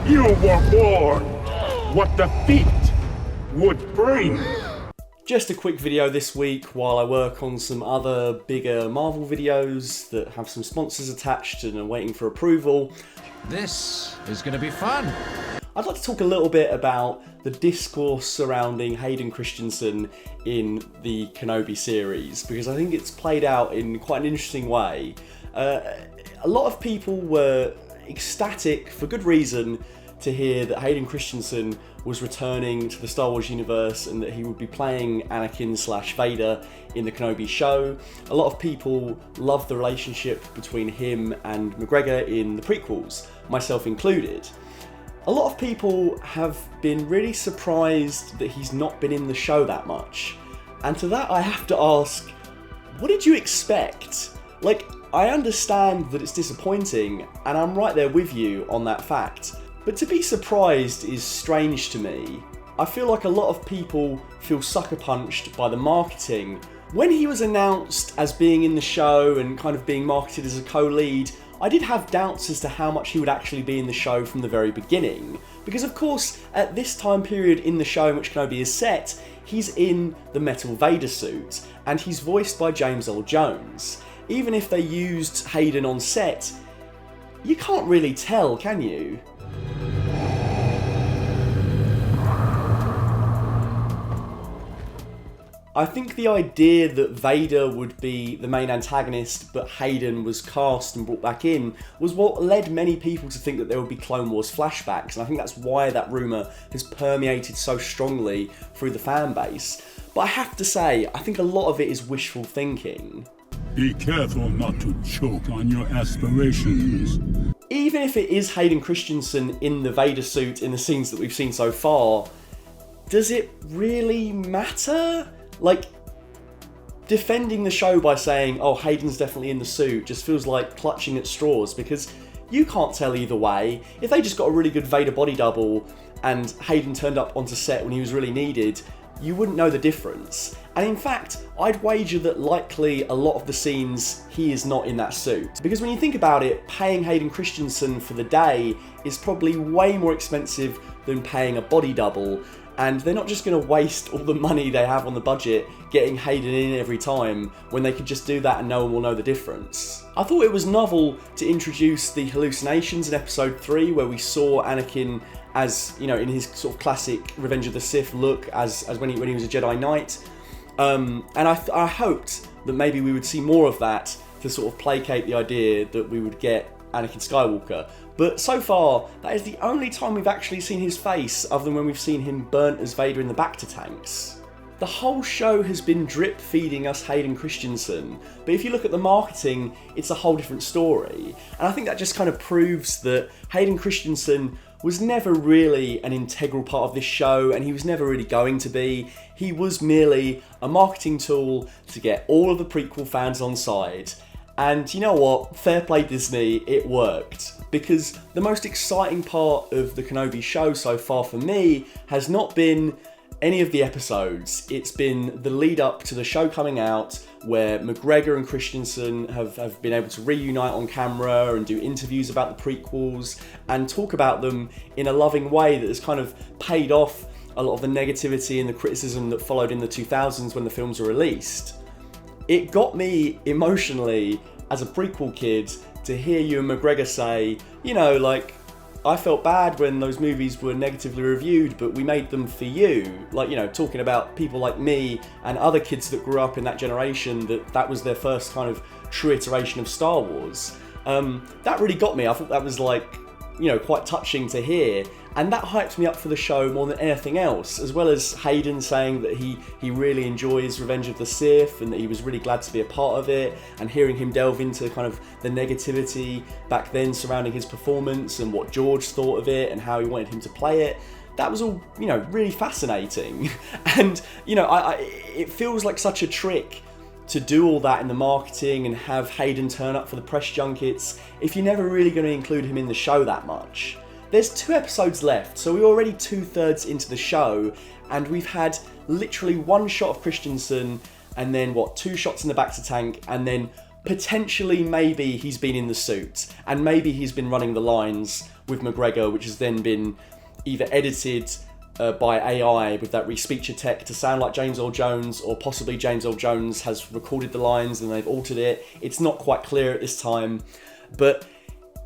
You were born what the feet would bring. Just a quick video this week while I work on some other bigger Marvel videos that have some sponsors attached and are waiting for approval. This is going to be fun. I'd like to talk a little bit about the discourse surrounding Hayden Christensen in the Kenobi series, because I think it's played out in quite an interesting way. A lot of people were ecstatic, for good reason, to hear that Hayden Christensen was returning to the Star Wars universe and that he would be playing Anakin/Vader in the Kenobi show. A lot of people loved the relationship between him and McGregor in the prequels, myself included. A lot of people have been really surprised that he's not been in the show that much. And to that I have to ask, what did you expect? Like, I understand that it's disappointing, and I'm right there with you on that fact. But to be surprised is strange to me. I feel like a lot of people feel sucker punched by the marketing. When he was announced as being in the show and kind of being marketed as a co-lead, I did have doubts as to how much he would actually be in the show from the very beginning. Because of course, at this time period in the show in which Kenobi is set, he's in the metal Vader suit, and he's voiced by James Earl Jones. Even if they used Hayden on set, you can't really tell, can you? I think the idea that Vader would be the main antagonist but Hayden was cast and brought back in was what led many people to think that there would be Clone Wars flashbacks, and I think that's why that rumour has permeated so strongly through the fan base. But I have to say, I think a lot of it is wishful thinking. Be careful not to choke on your aspirations. Even if it is Hayden Christensen in the Vader suit in the scenes that we've seen so far, does it really matter? Like, defending the show by saying, oh, Hayden's definitely in the suit just feels like clutching at straws, because you can't tell either way. If they just got a really good Vader body double and Hayden turned up onto set when he was really needed, you wouldn't know the difference. And in fact, I'd wager that likely a lot of the scenes he is not in that suit. Because when you think about it, paying Hayden Christensen for the day is probably way more expensive than paying a body double. And they're not just going to waste all the money they have on the budget getting Hayden in every time when they could just do that and no one will know the difference. I thought it was novel to introduce the hallucinations in episode 3 where we saw Anakin as, you know, in his sort of classic Revenge of the Sith look as when he was a Jedi Knight. And I hoped that maybe we would see more of that to sort of placate the idea that we would get Anakin Skywalker. But so far, that is the only time we've actually seen his face, other than when we've seen him burnt as Vader in the Bacta tanks. The whole show has been drip feeding us Hayden Christensen, but if you look at the marketing, it's a whole different story. And I think that just kind of proves that Hayden Christensen was never really an integral part of this show, and he was never really going to be. He was merely a marketing tool to get all of the prequel fans on side. And you know what? Fair play Disney, it worked. Because the most exciting part of the Kenobi show so far for me has not been any of the episodes. It's been the lead up to the show coming out, where McGregor and Christensen have been able to reunite on camera and do interviews about the prequels and talk about them in a loving way that has kind of paid off a lot of the negativity and the criticism that followed in the 2000s when the films were released. It got me emotionally as a prequel kid to hear Ewan McGregor say, you know, like, I felt bad when those movies were negatively reviewed, but we made them for you. Like, you know, talking about people like me and other kids that grew up in that generation, that was their first kind of true iteration of Star Wars. That really got me. I thought that was, like, you know, quite touching to hear. And that hyped me up for the show more than anything else, as well as Hayden saying that he really enjoys Revenge of the Sith and that he was really glad to be a part of it, and hearing him delve into kind of the negativity back then surrounding his performance and what George thought of it and how he wanted him to play it. That was all, you know, really fascinating. And, you know, it feels like such a trick to do all that in the marketing and have Hayden turn up for the press junkets if you're never really going to include him in the show that much. There's 2 episodes left, so we're already 2/3 into the show, and we've had literally 1 shot of Christensen, and then 2 shots in the Bacta tank, and then potentially maybe he's been in the suit, and maybe he's been running the lines with McGregor, which has then been either edited by AI with that re-speecher tech to sound like James Earl Jones, or possibly James Earl Jones has recorded the lines and they've altered it. It's not quite clear at this time. But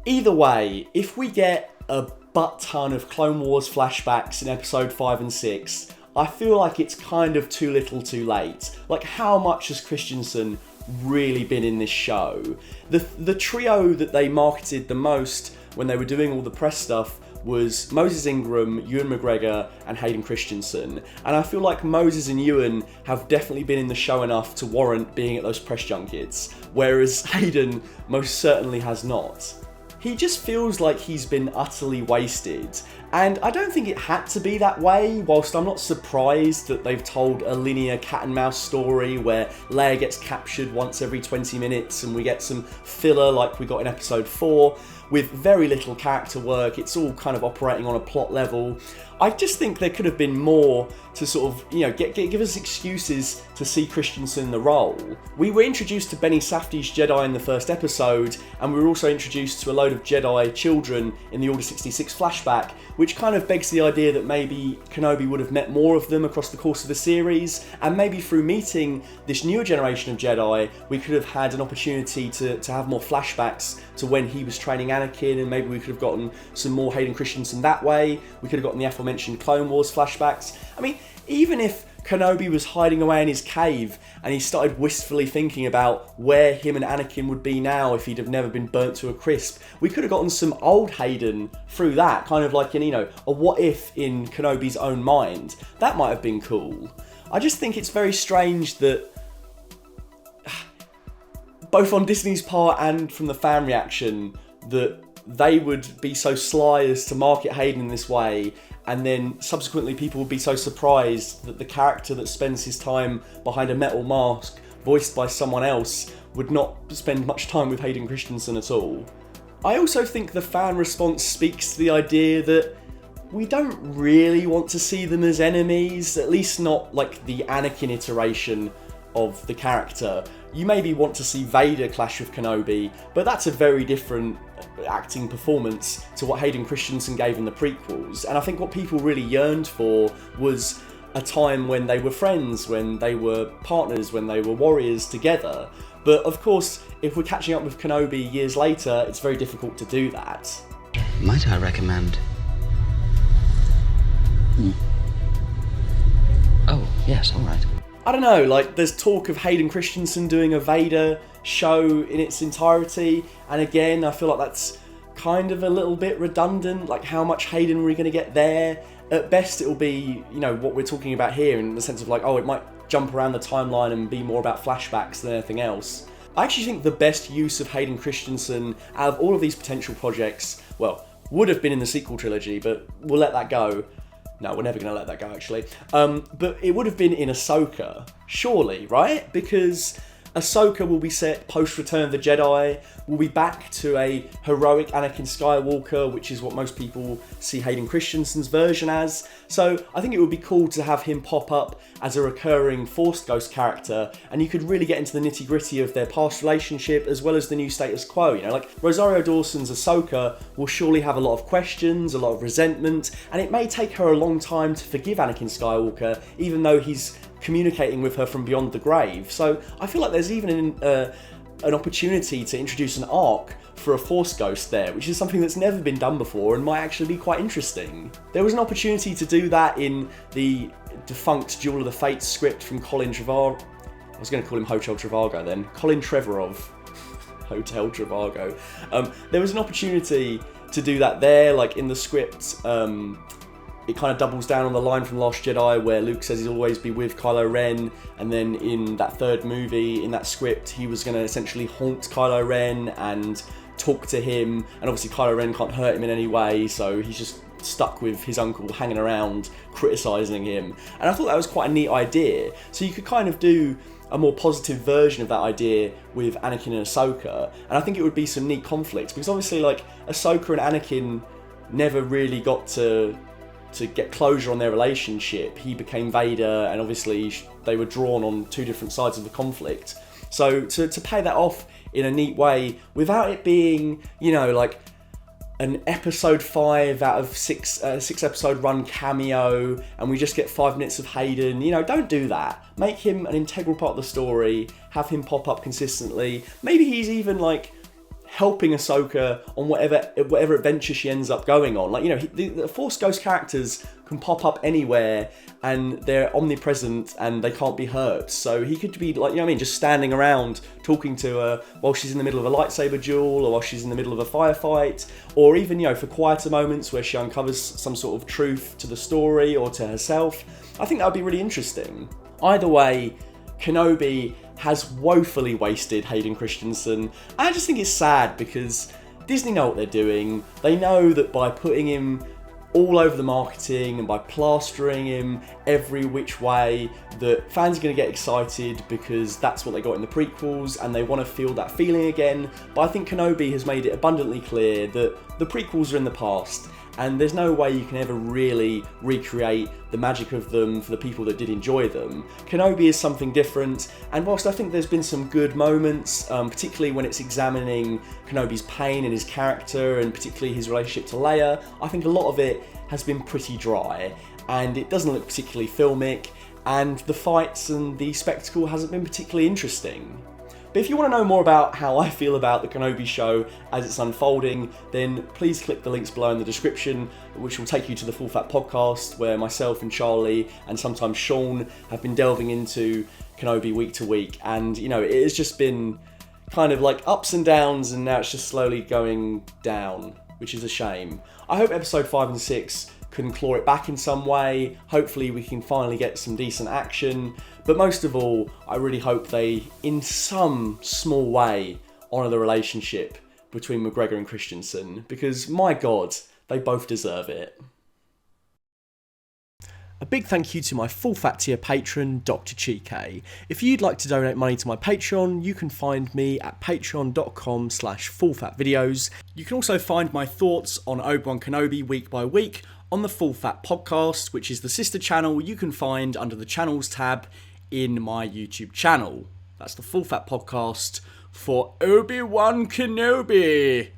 either way, if we get a butt ton of Clone Wars flashbacks in episode 5 and 6, I feel like it's kind of too little too late. Like, how much has Christensen really been in this show? The trio that they marketed the most when they were doing all the press stuff was Moses Ingram, Ewan McGregor, and Hayden Christensen. And I feel like Moses and Ewan have definitely been in the show enough to warrant being at those press junkets, whereas Hayden most certainly has not. He just feels like he's been utterly wasted, and I don't think it had to be that way, whilst I'm not surprised that they've told a linear cat and mouse story where Leia gets captured once every 20 minutes and we get some filler like we got in episode 4 with very little character work. It's all kind of operating on a plot level. I just think there could have been more to sort of, give us excuses to see Christensen in the role. We were introduced to Benny Safdie's Jedi in the first episode, and we were also introduced to a load of Jedi children in the Order 66 flashback, which kind of begs the idea that maybe Kenobi would have met more of them across the course of the series, and maybe through meeting this newer generation of Jedi, we could have had an opportunity to have more flashbacks to when he was training Anakin, and maybe we could have gotten some more Hayden Christensen that way. We could have gotten the aforementioned Clone Wars flashbacks. I mean, even if Kenobi was hiding away in his cave and he started wistfully thinking about where him and Anakin would be now if he'd have never been burnt to a crisp, we could have gotten some old Hayden through that, kind of like a what if in Kenobi's own mind. That might have been cool. I just think it's very strange that both on Disney's part and from the fan reaction, that they would be so sly as to market Hayden in this way, and then subsequently people would be so surprised that the character that spends his time behind a metal mask, voiced by someone else, would not spend much time with Hayden Christensen at all. I also think the fan response speaks to the idea that we don't really want to see them as enemies, at least not like the Anakin iteration of the character. You maybe want to see Vader clash with Kenobi, but that's a very different acting performance to what Hayden Christensen gave in the prequels. And I think what people really yearned for was a time when they were friends, when they were partners, when they were warriors together. But of course, if we're catching up with Kenobi years later, it's very difficult to do that. Might I recommend? Oh, yes, all right. I don't know, like, there's talk of Hayden Christensen doing a Vader show in its entirety, and again, I feel like that's kind of a little bit redundant. Like, how much Hayden are we going to get there? At best, it'll be, what we're talking about here, in the sense of like, it might jump around the timeline and be more about flashbacks than anything else. I actually think the best use of Hayden Christensen out of all of these potential projects, would have been in the sequel trilogy, but we'll let that go. No, we're never going to let that go, actually. But it would have been in Ahsoka, surely, right? Because Ahsoka will be set post-Return of the Jedi. We'll be back to a heroic Anakin Skywalker, which is what most people see Hayden Christensen's version as. So I think it would be cool to have him pop up as a recurring Force Ghost character, and you could really get into the nitty-gritty of their past relationship as well as the new status quo. Like Rosario Dawson's Ahsoka will surely have a lot of questions, a lot of resentment, and it may take her a long time to forgive Anakin Skywalker, even though he's communicating with her from beyond the grave. So I feel like there's even an opportunity to introduce an arc for a Force Ghost there, which is something that's never been done before and might actually be quite interesting. There was an opportunity to do that in the defunct Duel of the Fates script from Colin Trevorrow. I was going to call him Hotel Trivago then. Colin Trevorrow. Hotel Trivago. There was an opportunity to do that there, like in the script. It kind of doubles down on the line from The Last Jedi where Luke says he'll always be with Kylo Ren, and then in that third movie, in that script, he was going to essentially haunt Kylo Ren and talk to him, and obviously Kylo Ren can't hurt him in any way, so he's just stuck with his uncle hanging around, criticising him. And I thought that was quite a neat idea. So you could kind of do a more positive version of that idea with Anakin and Ahsoka, and I think it would be some neat conflict, because obviously like Ahsoka and Anakin never really got to get closure on their relationship. He became Vader, and obviously they were drawn on two different sides of the conflict. So to pay that off in a neat way without it being, you know, like an episode 5 out of 6 episode run cameo and we just get 5 minutes of Hayden. You know, don't do that. Make him an integral part of the story, have him pop up consistently. Maybe he's even like helping Ahsoka on whatever adventure she ends up going on. Like, you know, the Force Ghost characters can pop up anywhere and they're omnipresent and they can't be hurt. So he could be like, you know what I mean, just standing around talking to her while she's in the middle of a lightsaber duel or while she's in the middle of a firefight, or even, you know, for quieter moments where she uncovers some sort of truth to the story or to herself. I think that would be really interesting. Either way, Kenobi has woefully wasted Hayden Christensen. I just think it's sad because Disney know what they're doing. They know that by putting him all over the marketing and by plastering him every which way, that fans are going to get excited because that's what they got in the prequels and they want to feel that feeling again. But I think Kenobi has made it abundantly clear that the prequels are in the past and there's no way you can ever really recreate the magic of them for the people that did enjoy them. Kenobi is something different, and whilst I think there's been some good moments, particularly when it's examining Kenobi's pain and his character, and particularly his relationship to Leia, I think a lot of it has been pretty dry, and it doesn't look particularly filmic, and the fights and the spectacle hasn't been particularly interesting. But if you want to know more about how I feel about the Kenobi show as it's unfolding, then please click the links below in the description, which will take you to the Full Fat podcast, where myself and Charlie and sometimes Sean have been delving into Kenobi week to week. And, you know, it has just been kind of like ups and downs, and now it's just slowly going down, which is a shame. I hope episode 5 and 6 can claw it back in some way. Hopefully we can finally get some decent action. But most of all, I really hope they, in some small way, honour the relationship between McGregor and Christensen, because my God, they both deserve it. A big thank you to my Full Fat tier patron, Dr. Chike. If you'd like to donate money to my Patreon, you can find me at patreon.com/fullfatvideos. You can also find my thoughts on Obi Wan Kenobi week by week on the Full Fat podcast, which is the sister channel you can find under the channels tab in my YouTube channel. That's the Full Fat podcast for Obi Wan Kenobi.